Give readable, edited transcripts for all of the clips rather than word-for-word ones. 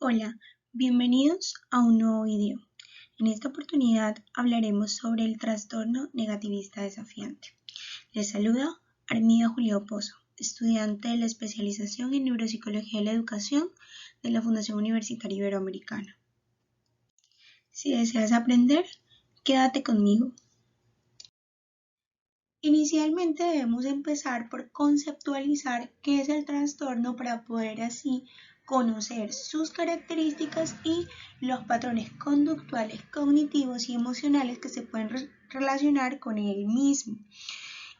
Hola, bienvenidos a un nuevo video. En esta oportunidad hablaremos sobre el trastorno negativista desafiante. Les saluda Armida Julio Pozo, estudiante de la especialización en Neuropsicología de la Educación de la Fundación Universitaria Iberoamericana. Si deseas aprender, quédate conmigo. Inicialmente debemos empezar por conceptualizar qué es el trastorno para poder así conocer sus características y los patrones conductuales, cognitivos y emocionales que se pueden relacionar con él mismo.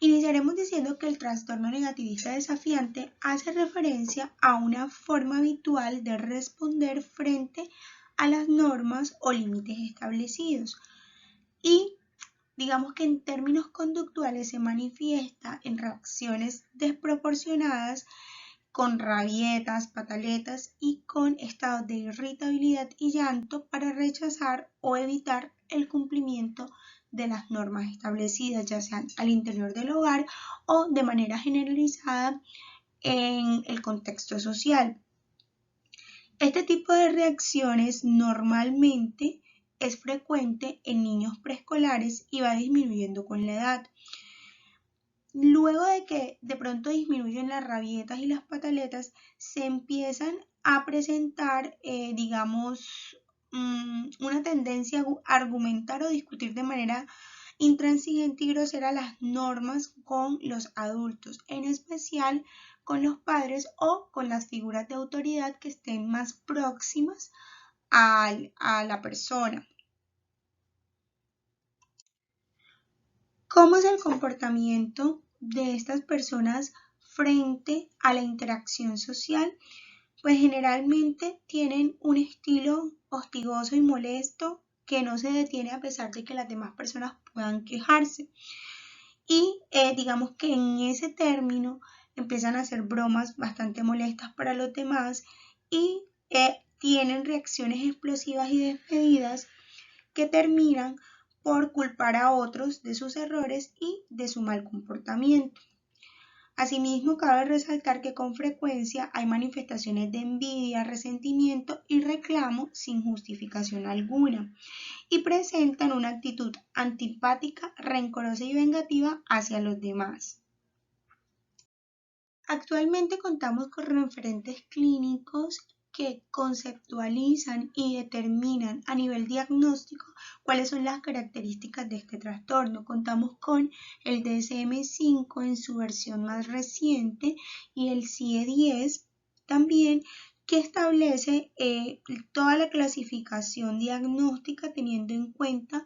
Iniciaremos diciendo que el trastorno negativista desafiante hace referencia a una forma habitual de responder frente a las normas o límites establecidos y digamos que en términos conductuales se manifiesta en reacciones desproporcionadas, con rabietas, pataletas y con estados de irritabilidad y llanto para rechazar o evitar el cumplimiento de las normas establecidas, ya sean al interior del hogar o de manera generalizada en el contexto social. Este tipo de reacciones normalmente es frecuente en niños preescolares y va disminuyendo con la edad. Luego de que de pronto disminuyen las rabietas y las pataletas, se empiezan a presentar, una tendencia a argumentar o discutir de manera intransigente y grosera las normas con los adultos, en especial con los padres o con las figuras de autoridad que estén más próximas a la persona. ¿Cómo es el comportamiento de estas personas frente a la interacción social? Pues generalmente tienen un estilo hostigoso y molesto que no se detiene a pesar de que las demás personas puedan quejarse. Y digamos que en ese término empiezan a hacer bromas bastante molestas para los demás y tienen reacciones explosivas y despedidas que terminan por culpar a otros de sus errores y de su mal comportamiento. Asimismo, cabe resaltar que con frecuencia hay manifestaciones de envidia, resentimiento y reclamo sin justificación alguna y presentan una actitud antipática, rencorosa y vengativa hacia los demás. Actualmente contamos con referentes clínicos que conceptualizan y determinan a nivel diagnóstico cuáles son las características de este trastorno. Contamos con el DSM-5 en su versión más reciente y el CIE-10 también, que establece toda la clasificación diagnóstica teniendo en cuenta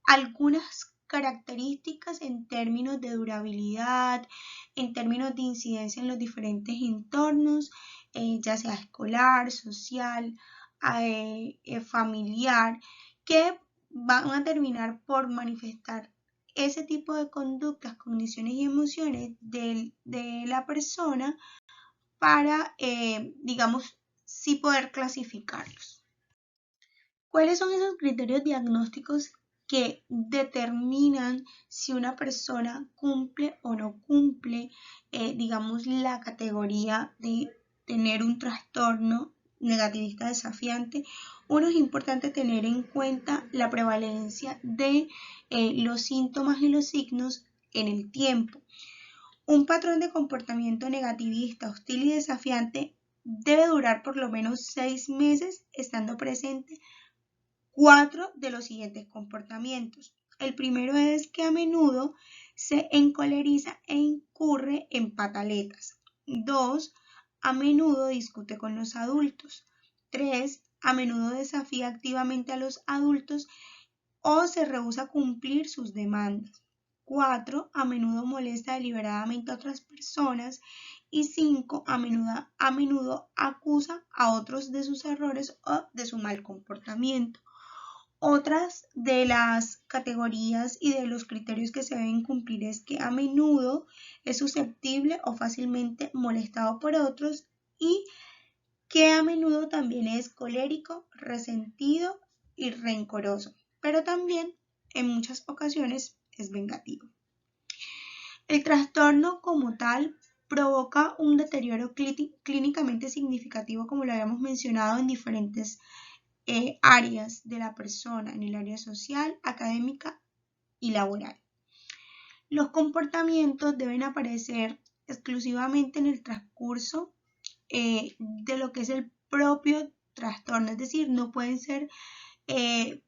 algunas características en términos de durabilidad, en términos de incidencia en los diferentes entornos, ya sea escolar, social, familiar, que van a terminar por manifestar ese tipo de conductas, cogniciones y emociones de la persona para, sí poder clasificarlos. ¿Cuáles son esos criterios diagnósticos que determinan si una persona cumple o no cumple, la categoría de tener un trastorno negativista desafiante? Uno, es importante tener en cuenta la prevalencia de los síntomas y los signos en el tiempo. Un patrón de comportamiento negativista, hostil y desafiante debe durar por lo menos 6 meses, estando presente 4 de los siguientes comportamientos. El primero es que a menudo se encoleriza e incurre en pataletas. 2. A menudo discute con los adultos. 3. A menudo desafía activamente a los adultos o se rehúsa a cumplir sus demandas. 4. A menudo molesta deliberadamente a otras personas. Y 5. A menudo acusa a otros de sus errores o de su mal comportamiento. Otras de las categorías y de los criterios que se deben cumplir es que a menudo es susceptible o fácilmente molestado por otros y que a menudo también es colérico, resentido y rencoroso, pero también en muchas ocasiones es vengativo. El trastorno como tal provoca un deterioro clínicamente significativo, como lo habíamos mencionado, en diferentes áreas de la persona, en el área social, académica y laboral. Los comportamientos deben aparecer exclusivamente en el transcurso de lo que es el propio trastorno, es decir, no pueden ser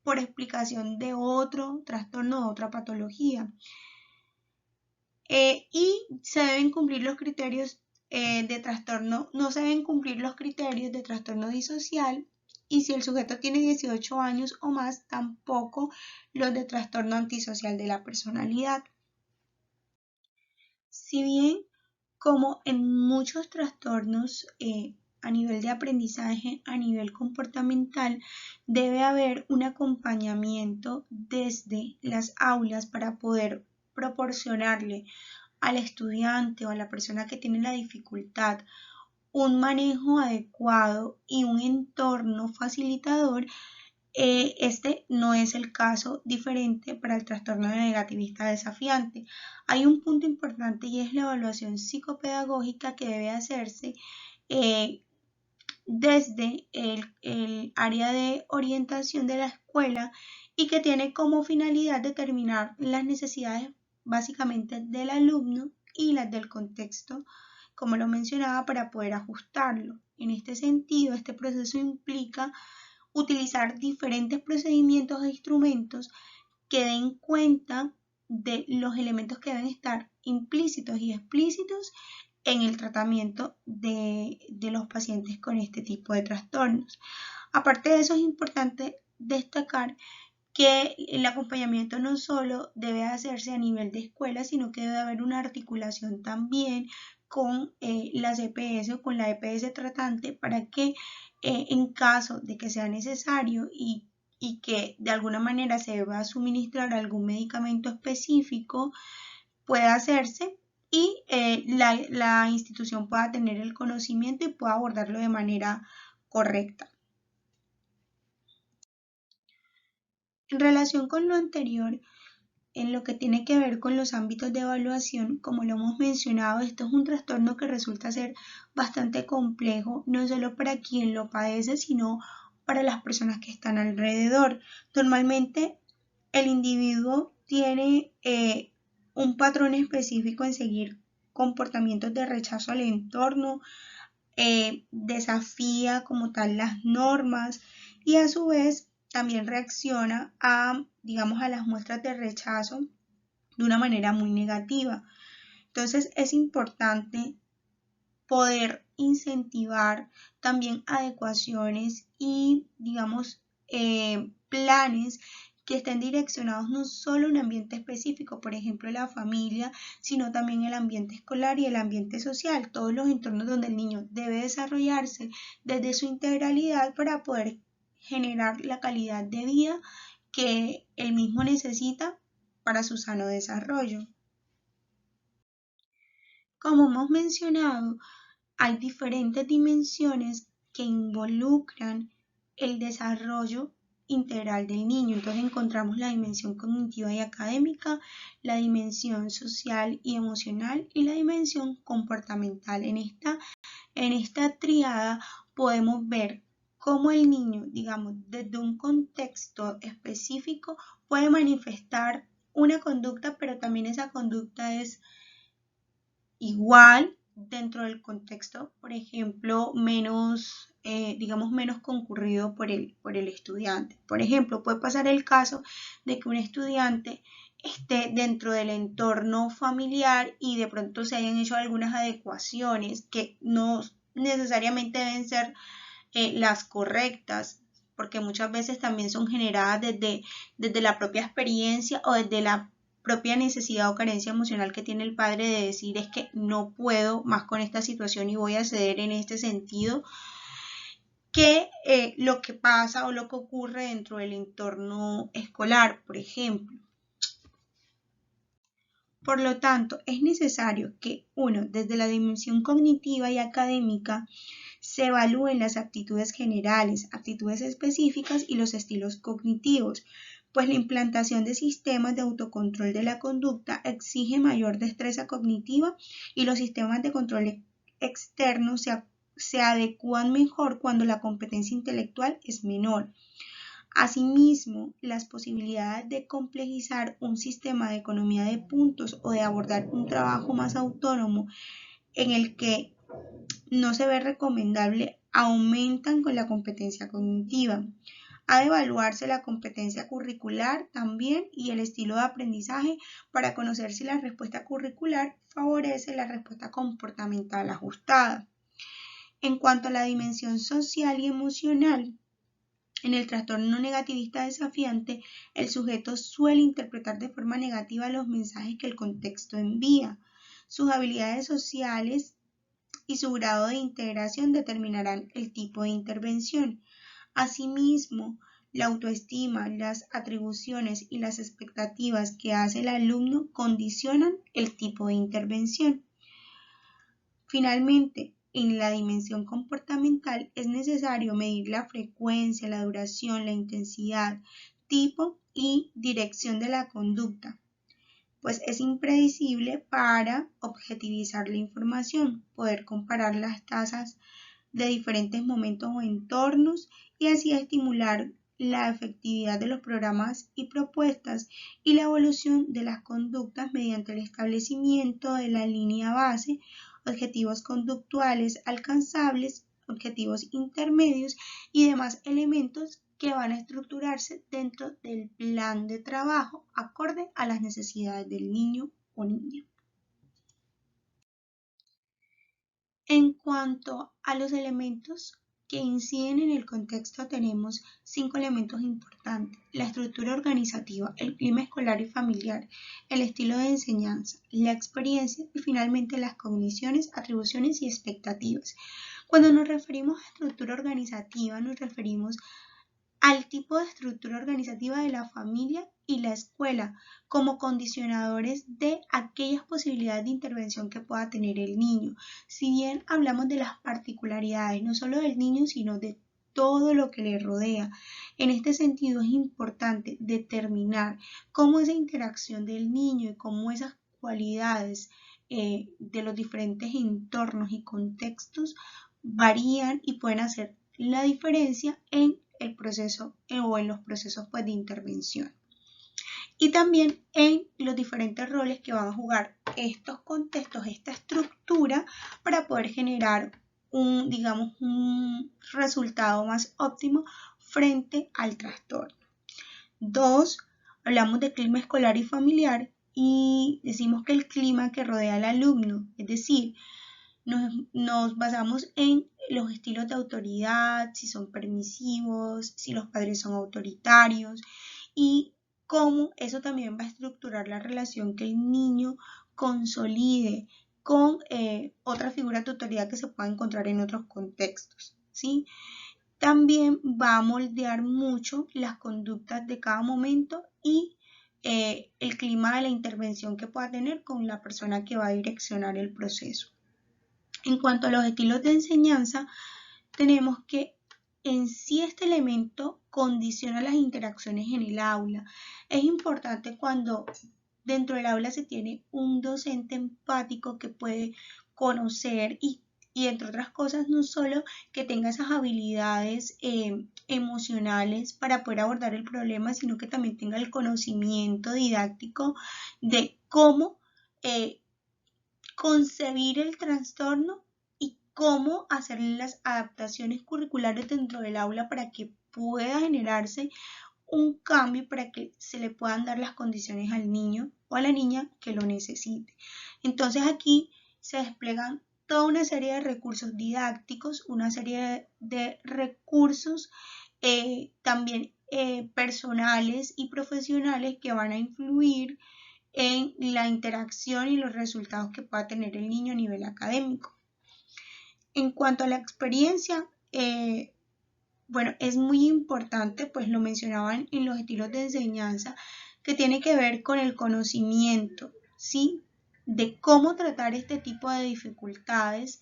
por explicación de otro trastorno o otra patología. Y se deben cumplir los criterios de trastorno, no se deben cumplir los criterios de trastorno disocial, y si el sujeto tiene 18 años o más, tampoco los de trastorno antisocial de la personalidad. Si bien, como en muchos trastornos a nivel de aprendizaje, a nivel comportamental, debe haber un acompañamiento desde las aulas para poder proporcionarle al estudiante o a la persona que tiene la dificultad un manejo adecuado y un entorno facilitador. Este no es el caso diferente para el trastorno negativista desafiante. Hay un punto importante y es la evaluación psicopedagógica que debe hacerse desde el área de orientación de la escuela y que tiene como finalidad determinar las necesidades básicamente del alumno y las del contexto, como lo mencionaba, para poder ajustarlo. En este sentido, este proceso implica utilizar diferentes procedimientos e instrumentos que den cuenta de los elementos que deben estar implícitos y explícitos en el tratamiento de los pacientes con este tipo de trastornos. Aparte de eso, es importante destacar que el acompañamiento no solo debe hacerse a nivel de escuela, sino que debe haber una articulación también con las EPS o con la EPS tratante para que en caso de que sea necesario y que de alguna manera se deba suministrar algún medicamento específico, pueda hacerse y la institución pueda tener el conocimiento y pueda abordarlo de manera correcta. En relación con lo anterior, en lo que tiene que ver con los ámbitos de evaluación, como lo hemos mencionado, esto es un trastorno que resulta ser bastante complejo, no solo para quien lo padece, sino para las personas que están alrededor. Normalmente el individuo tiene un patrón específico en seguir comportamientos de rechazo al entorno, desafía como tal las normas y a su vez también reacciona a, digamos, a las muestras de rechazo de una manera muy negativa. Entonces es importante poder incentivar también adecuaciones y, digamos, planes que estén direccionados no solo a un ambiente específico, por ejemplo la familia, sino también el ambiente escolar y el ambiente social, todos los entornos donde el niño debe desarrollarse desde su integralidad para poder generar la calidad de vida que él mismo necesita para su sano desarrollo. Como hemos mencionado, hay diferentes dimensiones que involucran el desarrollo integral del niño. Entonces encontramos la dimensión cognitiva y académica, la dimensión social y emocional y la dimensión comportamental. En esta tríada podemos ver cómo el niño, digamos, desde un contexto específico puede manifestar una conducta, pero también esa conducta es igual dentro del contexto, por ejemplo, menos, digamos, menos concurrido por el estudiante. Por ejemplo, puede pasar el caso de que un estudiante esté dentro del entorno familiar y de pronto se hayan hecho algunas adecuaciones que no necesariamente deben ser las correctas, porque muchas veces también son generadas desde la propia experiencia o desde la propia necesidad o carencia emocional que tiene el padre de decir es que no puedo más con esta situación y voy a ceder en este sentido, que lo que pasa o lo que ocurre dentro del entorno escolar, por ejemplo. Por lo tanto, es necesario que uno, desde la dimensión cognitiva y académica, se evalúen las aptitudes generales, aptitudes específicas y los estilos cognitivos, pues la implantación de sistemas de autocontrol de la conducta exige mayor destreza cognitiva y los sistemas de control externos se adecúan mejor cuando la competencia intelectual es menor. Asimismo, las posibilidades de complejizar un sistema de economía de puntos o de abordar un trabajo más autónomo en el que no se ve recomendable aumentan con la competencia cognitiva. Ha de evaluarse la competencia curricular también y el estilo de aprendizaje para conocer si la respuesta curricular favorece la respuesta comportamental ajustada. En cuanto a la dimensión social y emocional, en el trastorno negativista desafiante, el sujeto suele interpretar de forma negativa los mensajes que el contexto envía. Sus habilidades sociales y su grado de integración determinarán el tipo de intervención. Asimismo, la autoestima, las atribuciones y las expectativas que hace el alumno condicionan el tipo de intervención. Finalmente, en la dimensión comportamental es necesario medir la frecuencia, la duración, la intensidad, tipo y dirección de la conducta, pues es impredecible para objetivizar la información, poder comparar las tasas de diferentes momentos o entornos y así estimular la efectividad de los programas y propuestas y la evolución de las conductas mediante el establecimiento de la línea base, objetivos conductuales alcanzables, objetivos intermedios y demás elementos que van a estructurarse dentro del plan de trabajo acorde a las necesidades del niño o niña. En cuanto a los elementos que inciden en el contexto, tenemos 5 elementos importantes: la estructura organizativa, el clima escolar y familiar, el estilo de enseñanza, la experiencia y finalmente las cogniciones, atribuciones y expectativas. Cuando nos referimos a estructura organizativa, nos referimos al tipo de estructura organizativa de la familia y la escuela como condicionadores de aquellas posibilidades de intervención que pueda tener el niño. Si bien hablamos de las particularidades, no solo del niño, sino de todo lo que le rodea. En este sentido es importante determinar cómo esa interacción del niño y cómo esas cualidades de los diferentes entornos y contextos varían y pueden hacer la diferencia en el proceso o en los procesos pues, de intervención. Y también en los diferentes roles que van a jugar estos contextos, esta estructura, para poder generar un resultado más óptimo frente al trastorno. 2. Hablamos de clima escolar y familiar y decimos que el clima que rodea al alumno, es decir, nos basamos en los estilos de autoridad, si son permisivos, si los padres son autoritarios y cómo eso también va a estructurar la relación que el niño consolide con otra figura de autoridad que se pueda encontrar en otros contextos, ¿sí? También va a moldear mucho las conductas de cada momento y el clima de la intervención que pueda tener con la persona que va a direccionar el proceso. En cuanto a los estilos de enseñanza, tenemos que en sí este elemento condiciona las interacciones en el aula. Es importante cuando dentro del aula se tiene un docente empático que puede conocer y entre otras cosas no solo que tenga esas habilidades emocionales para poder abordar el problema, sino que también tenga el conocimiento didáctico de cómo concebir el trastorno y cómo hacer las adaptaciones curriculares dentro del aula para que pueda generarse un cambio para que se le puedan dar las condiciones al niño o a la niña que lo necesite. Entonces aquí se desplegan toda una serie de recursos didácticos, una serie de recursos también personales y profesionales que van a influir en la interacción y los resultados que pueda tener el niño a nivel académico. En cuanto a la experiencia, bueno, es muy importante, pues lo mencionaban en los estilos de enseñanza, que tiene que ver con el conocimiento, ¿sí? De cómo tratar este tipo de dificultades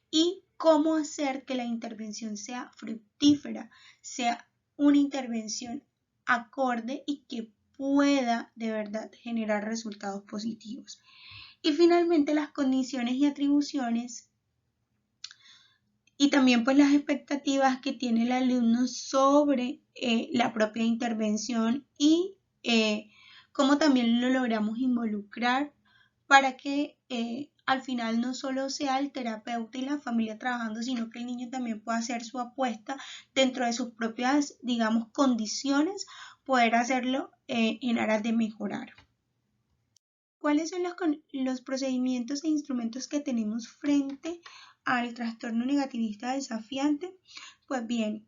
y cómo hacer que la intervención sea fructífera, sea una intervención acorde y que pueda de verdad generar resultados positivos. Y finalmente las condiciones y atribuciones y también pues las expectativas que tiene el alumno sobre la propia intervención y cómo también lo logramos involucrar para que al final no solo sea el terapeuta y la familia trabajando, sino que el niño también pueda hacer su apuesta dentro de sus propias, digamos, condiciones, poder hacerlo en aras de mejorar. ¿Cuáles son los procedimientos e instrumentos que tenemos frente al trastorno negativista desafiante? Pues bien,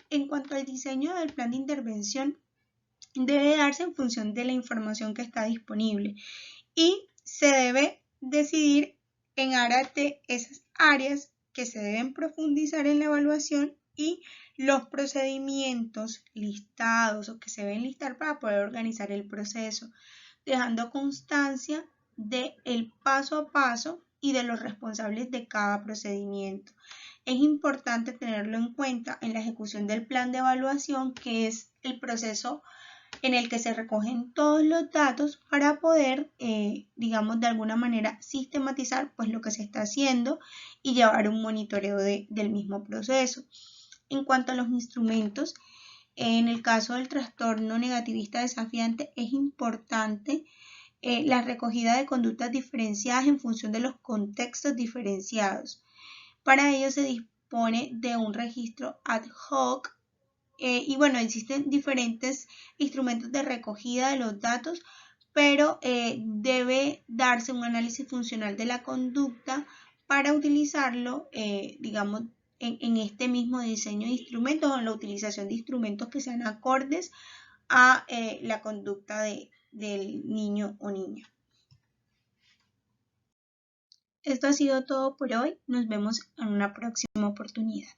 en cuanto al diseño del plan de intervención, debe darse en función de la información que está disponible y se debe decidir en aras de esas áreas que se deben profundizar en la evaluación y los procedimientos listados o que se deben listar para poder organizar el proceso, dejando constancia del paso a paso y de los responsables de cada procedimiento. Es importante tenerlo en cuenta en la ejecución del plan de evaluación, que es el proceso en el que se recogen todos los datos para poder, digamos, de alguna manera sistematizar pues lo que se está haciendo y llevar un monitoreo del mismo proceso. En cuanto a los instrumentos, en el caso del trastorno negativista desafiante es importante la recogida de conductas diferenciadas en función de los contextos diferenciados. Para ello se dispone de un registro ad hoc y bueno, existen diferentes instrumentos de recogida de los datos, pero debe darse un análisis funcional de la conducta para utilizarlo, digamos, en este mismo diseño de instrumentos o en la utilización de instrumentos que sean acordes a la conducta del niño o niña. Esto ha sido todo por hoy. Nos vemos en una próxima oportunidad.